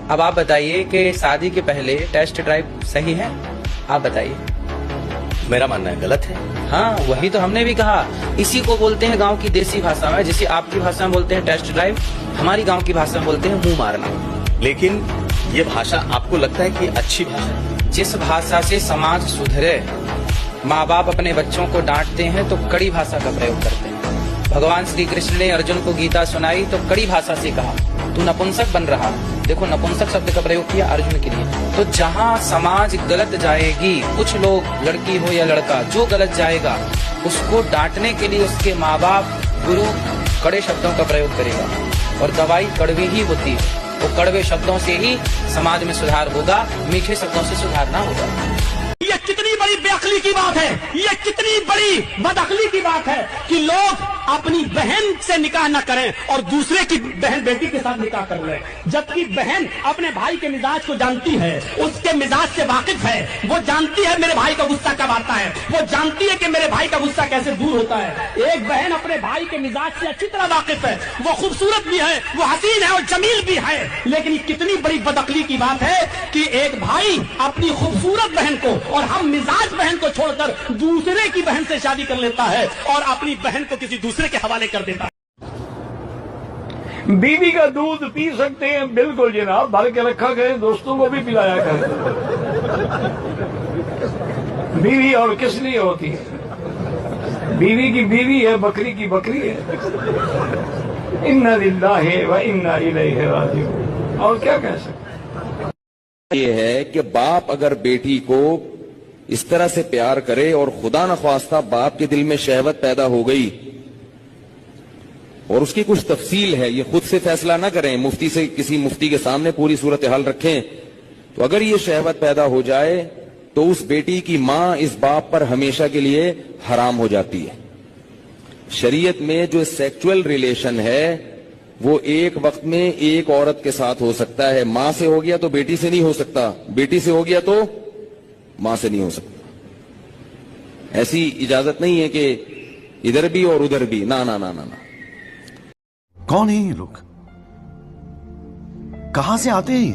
اب آپ بتائیے کہ شادی کے پہلے ٹیسٹ ڈرائیو صحیح ہے؟ آپ بتائیے. میرا ماننا ہے غلط ہے. ہاں وہی تو ہم نے بھی کہا. اسی کو بولتے ہیں گاؤں کی دیسی بھاشا میں, جسے آپ کی بھاشا میں بولتے ہیں ٹیسٹ ڈرائیو, ہماری گاؤں کی بھاشا میں بولتے ہیں منہ مارنا. لیکن یہ بھاشا آپ کو لگتا ہے کہ اچھی بھاشا ہے؟ جس بھاشا سے سماج سدھرے, ماں باپ اپنے بچوں کو ڈانٹتے ہیں تو کڑی بھاشا کا پریوگ کرتے ہیں. بھگوان شری کرشن نے ارجن کو گیتا سنائی تو کڑی بھاشا سے کہا تو نپنسک بن رہا. دیکھو نپنسک شبد کا پریوگ کیا ارجن کے لیے. تو جہاں سماج غلط جائے گی, کچھ لوگ لڑکی ہو یا لڑکا جو غلط جائے گا اس کو ڈانٹنے کے لیے اس کے ماں باپ گرو کڑے شبدوں کا پریوگ کرے گا. اور دوائی کڑوی ہی ہوتی ہے, وہ کڑوے شبدوں سے ہی سماج میں سدھار ہوگا, میٹھے شبدوں سے سدھار نہ ہوگا. یہ کتنی بڑی بے عقلی کی بات ہے, یہ کتنی بڑی بد عقلی کی بات ہے کہ لوگ اپنی بہن سے نکاح نہ کریں اور دوسرے کی بہن بیٹی کے ساتھ نکاح کر لیں, جبکہ بہن اپنے بھائی کے مزاج کو جانتی ہے, اس کے مزاج سے واقف ہے, وہ جانتی ہے میرے بھائی کا غصہ کب آتا ہے, وہ جانتی ہے کہ میرے بھائی کا غصہ کیسے دور ہوتا ہے. ایک بہن اپنے بھائی کے مزاج سے اچھی طرح واقف ہے, وہ خوبصورت بھی ہے, وہ حسین ہے اور جمیل بھی ہے. لیکن یہ کتنی بڑی بد عقلی کی بات ہے کہ ایک بھائی اپنی خوبصورت بہن کو اور ہم مزاج بہن کو چھوڑ کر دوسرے کی بہن سے شادی کر لیتا ہے اور اپنی بہن کو کسی دوسرے کے حوالے کر دیتا ہے. بیوی کا دودھ پی سکتے ہیں بالکل جناب, بھر کے رکھا گئے, دوستوں کو بھی پلایا کریں. بیوی اور کس لیے ہوتی ہے؟ بیوی کی بیوی ہے, بکری کی بکری ہے. انا للہ و انا الیہ راجعون. اور کیا کہہ سکتے. یہ ہے کہ باپ اگر بیٹی کو اس طرح سے پیار کرے اور خدا نخواستہ باپ کے دل میں شہوت پیدا ہو گئی اور اس کی کچھ تفصیل ہے, یہ خود سے فیصلہ نہ کریں, مفتی سے کسی مفتی کے سامنے پوری صورتحال رکھیں, تو اگر یہ شہوت پیدا ہو جائے تو اس بیٹی کی ماں اس باپ پر ہمیشہ کے لیے حرام ہو جاتی ہے. شریعت میں جو سیکچول ریلیشن ہے وہ ایک وقت میں ایک عورت کے ساتھ ہو سکتا ہے. ماں سے ہو گیا تو بیٹی سے نہیں ہو سکتا, بیٹی سے ہو گیا تو ماں سے نہیں ہو سکتا. ایسی اجازت نہیں ہے کہ ادھر بھی اور ادھر بھی, نا نا نا نا نا. کون ہیں یہ لوگ, کہاں سے آتے ہیں یہ؟